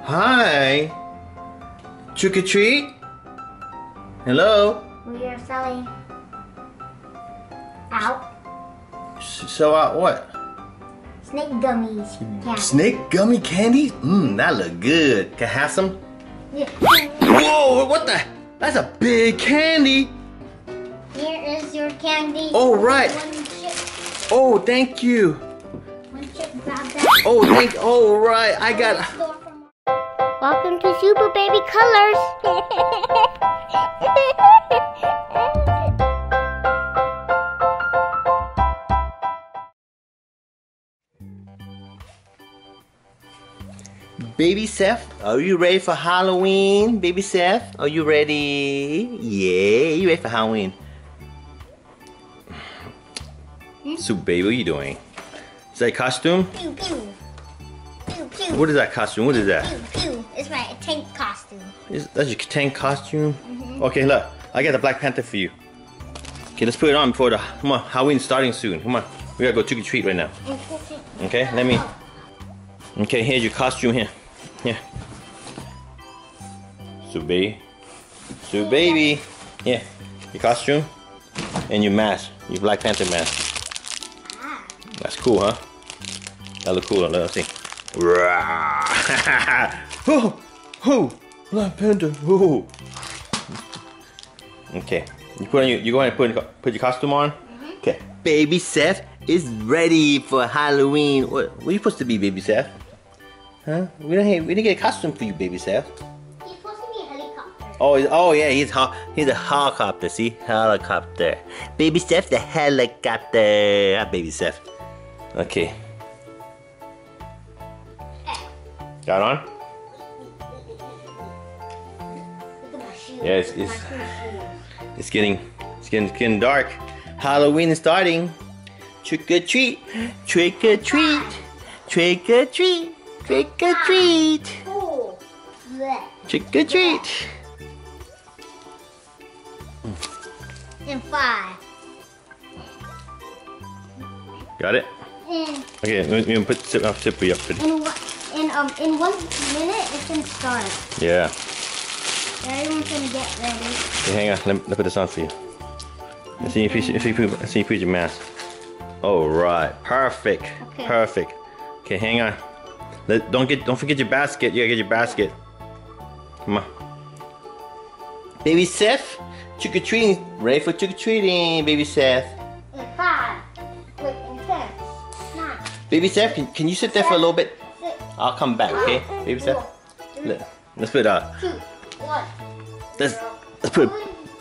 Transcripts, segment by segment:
Hi. Trick or treat? Hello? We are selling out So what? snake gummies. Yeah. Snake gummy candies? That look good. Can I have some? Yeah. Whoa, what the? That's a big candy. Here is your candy. Oh, right. One chip. Oh, thank you. One chip, grab that. Oh, right. I got. Welcome to SuperBaby Colors. Baby Seth, are you ready for Halloween? Baby Seth, are you ready? Yeah, you ready for Halloween? Super Baby, what are you doing? Is that a costume? Pew, pew. Pew, pew. What is that costume? What is that? Pew, pew. It's my tank costume. That's your tank costume? Okay, look, I got the Black Panther for you. Okay, let's put it on before the, come on, Halloween's starting soon. Come on, we gotta go trick or treat right now. Okay, let me, okay, here's your costume here. Here. Super Baby. Here, your costume and your mask, your Black Panther mask. That's cool, huh? That look cool. Let's see. Oh, Black Panther. Oh. Okay, you go ahead and put your costume on. Okay, Baby Seth is ready for Halloween. What are you supposed to be, Baby Seth? Huh? We didn't get a costume for you, Baby Seth. He's supposed to be a helicopter. Oh yeah, he's a helicopter. See, helicopter. Baby Seth, the helicopter. Baby Seth. Okay. Got on? Look at my shoes. Yeah, it's getting dark. Halloween is starting. Trick or treat, trick or treat, trick or treat, trick or treat, Cool. Blech. trick or treat. And 5. Got it? And Okay, let me put sip for you. in 1 minute it can start. Yeah. Everyone's gonna get ready. Okay, hang on. Let me put this on for you. Let's see if you put your mask. All right, perfect, Okay. perfect. Okay, hang on. Don't forget your basket. You gotta get your basket. Come on, Baby Seth. Trick or treating. Ready for trick or treating, Baby Seth. And 5. Wait, and 10. 9. Baby Seth, can you sit there for a little bit? 6. I'll come back, okay? Baby Seth. Let's put 2. 1. let's put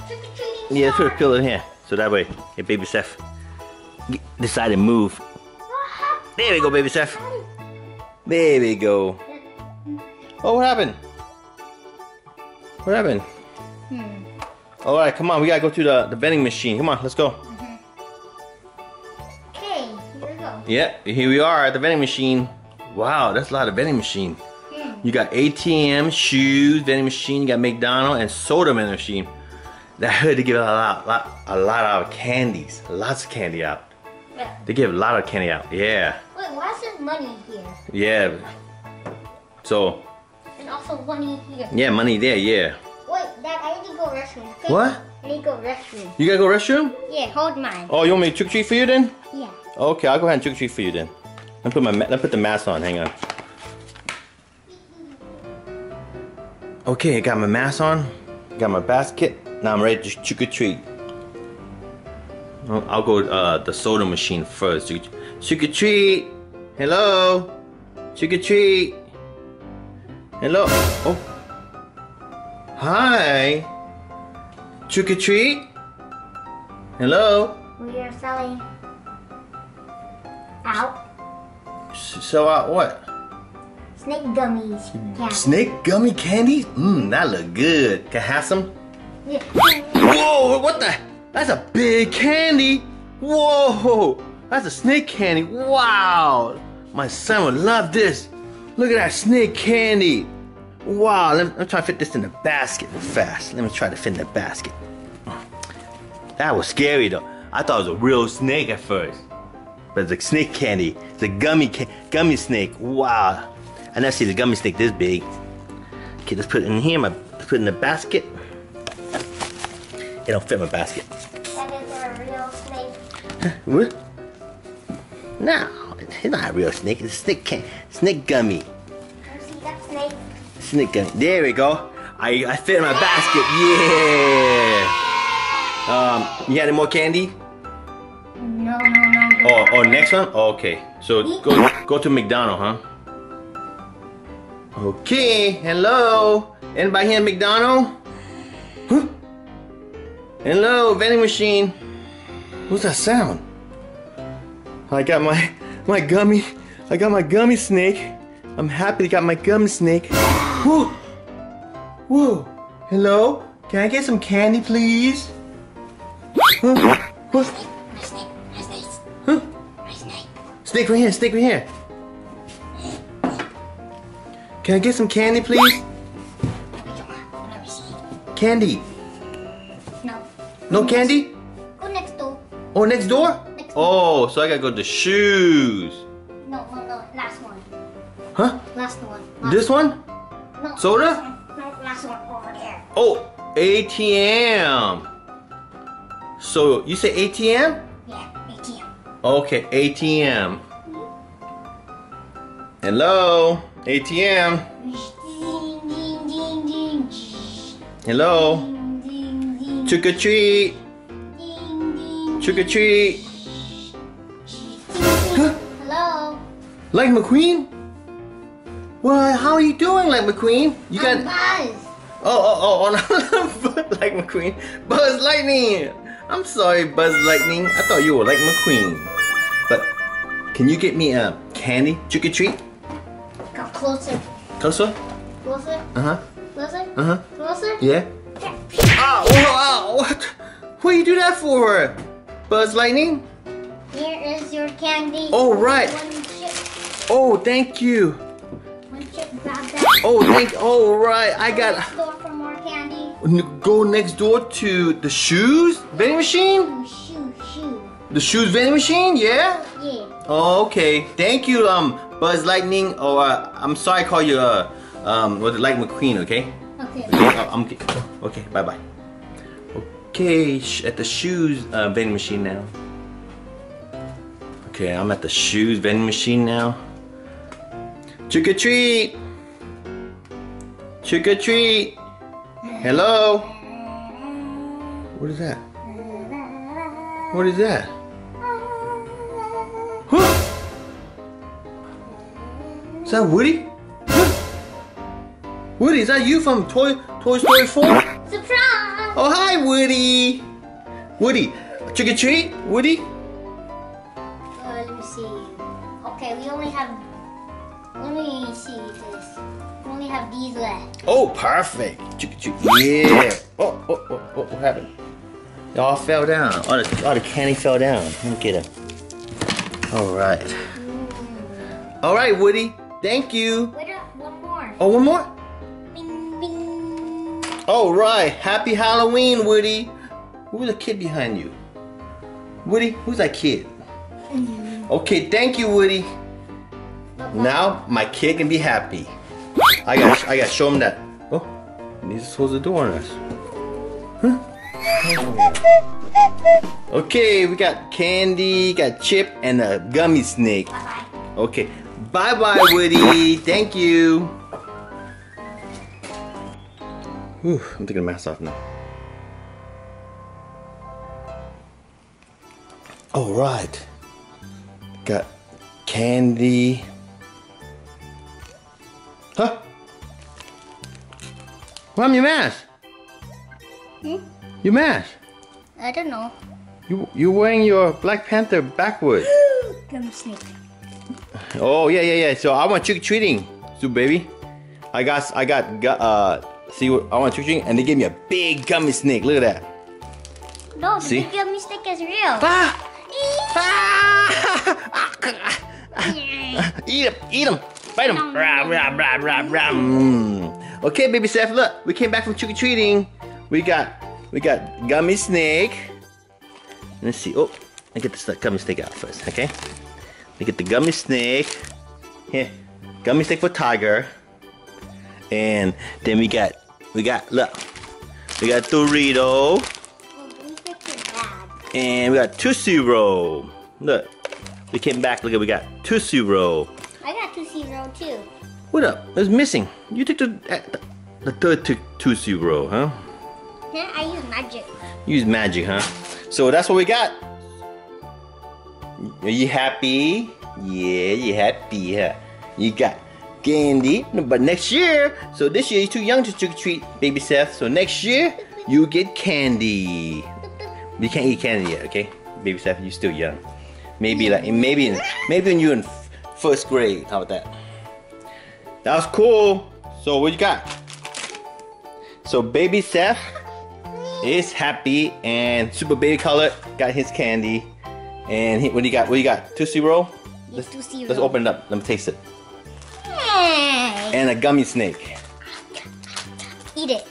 Trick-or-treating. let's put a pillow in here so that way if Baby Seth decide to move. There we go, Baby Seth. There we go. Oh, what happened? What happened? All right, come on. We gotta go to the vending machine. Come on, let's go. Okay, here we go. Yeah, here we are at the vending machine. Wow, that's a lot of vending machine. You got ATM, shoes, vending machine. You got McDonald's and soda vending machine. That heard to give a lot of candies. Lots of candy out. Yeah. They give a lot of candy out. Yeah, Wait, why is there money here? yeah. So, And also money here. yeah, money there. Yeah. Wait, Dad, I need to go restroom. Okay? What? I need to go restroom. You gotta go restroom? Yeah, hold mine. Oh, you want me to trick or treat for you then? Yeah. Okay, I'll go ahead and trick or treat for you then. Let me put the mask on. Hang on. Okay, I got my mask on. Got my basket. Now I'm ready to trick or treat. I'll go the soda machine first. Trick or treat. Hello. Trick or treat. Hello. Oh. Hi. Trick or treat. Hello. We are selling out So what? snake gummies. Yeah. Snake gummy candies? That look good. Can I have some? Yeah. Whoa, what the? That's a big candy. Whoa, that's a snake candy. Wow, my son would love this. Look at that snake candy. Wow, let me try to fit this in the basket fast. Let me try to fit in the basket. That was scary though. I thought it was a real snake at first. But it's a snake candy. It's a gummy snake. Wow. I never seen a gummy snake this big. Okay, let's put it in here. Let's put it in the basket. It don't fit my basket. That is a real snake. What? No, it's not a real snake. It's a snake gummy. You see that snake? Snake gummy. There we go. I fit in my basket. Yeah. You got any more candy? No. Oh, next one? Okay. So go to McDonald's, huh? Okay, hello. Anybody here at McDonald's? Huh? Hello, vending machine. What's that sound? I got my gummy. I got my gummy snake. I'm happy to got my gummy snake. Whoa. Whoa. Hello? Can I get some candy, please? Huh? What? Huh? Snake right here, snake right here. Can I get some candy, please? Candy. No. No candy? Go next door. Oh, next door? Next door. Oh, so I gotta go to shoes. No. Last one. Huh? Last one. This one? No. Soda? No, last one over there. Oh, ATM. So you say ATM? Yeah, ATM. Okay, ATM. Hello, ATM. Hello. Trick or treat. Trick or treat. Hello. Like McQueen? Well, how are you doing, Like McQueen? You got. Buzz. Oh, no, Like McQueen. Buzz Lightning. I'm sorry, Buzz Lightning. I thought you were like McQueen. But can you get me a candy? Trick or treat? Come closer. Closer? Closer. Uh-huh. Closer. Uh-huh. Closer. Yeah? Ow, what? What do you do that for? Buzz Lightning? Here is your candy. Oh, right. One chip. Oh, thank you. One chip. Grab that. Oh, right. I got. Next door for more candy. Go next door to the shoes vending machine? Shoe. The shoes vending machine? Yeah? Yeah. Oh, okay. Thank you, Buzz Lightning. Oh, I'm sorry I call you, was it Like McQueen, okay? Okay. Okay, bye-bye. Okay, at the shoes vending machine now. Okay, I'm at the shoes vending machine now. Trick or treat! Trick or treat! Hello? What is that? What is that? Huh? Is that Woody? Woody, is that you from Toy Story 4? Surprise! Oh, hi, Woody! Woody, trick or treat, Woody? Let me see. Okay, we only have. Let me see this. We only have these left. Oh, perfect. Trick or treat. Yeah. Oh, what happened? It all fell down. All the candy fell down. Let me get it. All right. All right, Woody. Thank you. Wait up, one more. Oh, one more? Bing, bing. All right. Happy Halloween, Woody. Who's the kid behind you? Woody, who's that kid? Okay, thank you, Woody. Bye-bye. Now my kid can be happy. I gotta show him that. Oh, he needs to close the door on us. Huh? Okay, we got candy, got chip, and a gummy snake. Bye-bye. Okay, bye-bye, Woody. Thank you. Whew, I'm taking the mask off now. All right. Got candy. Huh? Mom, your mask. Your mask. I don't know. You're wearing your Black Panther backwards. Gummy snake. Oh yeah. So I want trick or treating, SuperBaby. I got see what I want trick or treating, and they gave me a big gummy snake. Look at that. No, the See? big gummy snake is real. Ah! Eat him! Bite him! Okay, baby Seth, look, we came back from trick or treating. We got gummy snake. Let's see. Oh, I get this gummy snake out first, okay? We get the gummy snake. Here, gummy snake for Tiger. And then we got look. We got Dorito. Oh, these are too bad. And we got Tootsie Roll. Look. We came back. Look at we got Tootsie Roll. I got Tootsie Roll too. What up? It's missing. You took the third Tootsie Roll, huh? Yeah, I use magic. Use magic, huh? So that's what we got. Are you happy? Yeah, you happy, huh? You got candy, but next year, so this year you're too young to trick or treat, baby Seth. So next year you get candy. You can't eat candy yet, okay? Baby Seth, you're still young. Maybe when you're in first grade. How about that? That was cool. So what you got? So baby Seth is happy, and SuperBaby Color got his candy. And what do you got? What do you got? Tootsie Roll? Let's open it up. Let me taste it. Hey. And a gummy snake. Eat it.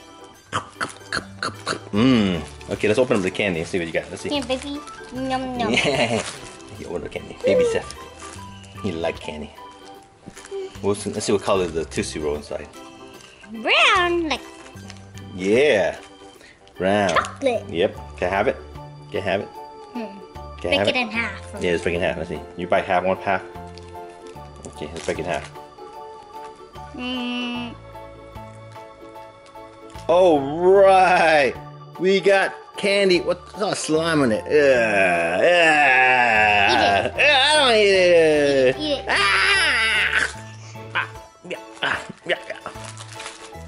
Mmm. Okay, let's open up the candy and see what you got. Let's see. Here, baby. Yum yum. Yeah. You order candy. Baby Seth. He like candy. Let's see what color is the Tootsie Roll inside. Brown, like Yeah. Brown. chocolate. Yep. Can I have it? Can I have it? Can I have Break it in half. Yeah, let's break it in half. Let's see. You bite half, one half. Okay, let's break it in half. Oh, right. We got candy. What's all slime on it? Eat it. I don't eat it. Eat it.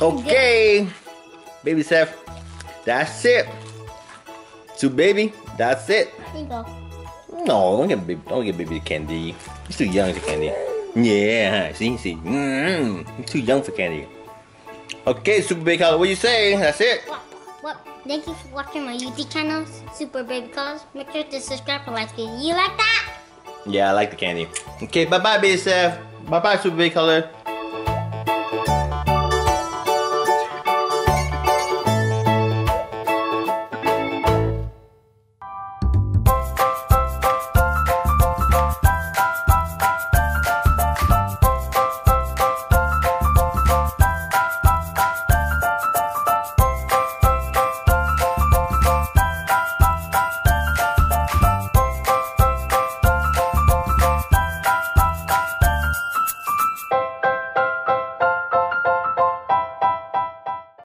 Okay. Baby Seth, that's it. So baby, that's it. Here you go. No, don't get baby candy. He's too young for candy. Yeah, see. He's too young for candy. Okay, SuperBaby Colors, what you say? That's it. What? Thank you for watching my YouTube channel, SuperBaby Colors. Make sure to subscribe and like it. You like that? Yeah, I like the candy. Okay, bye-bye, baby Seth. Bye-bye, SuperBaby Color.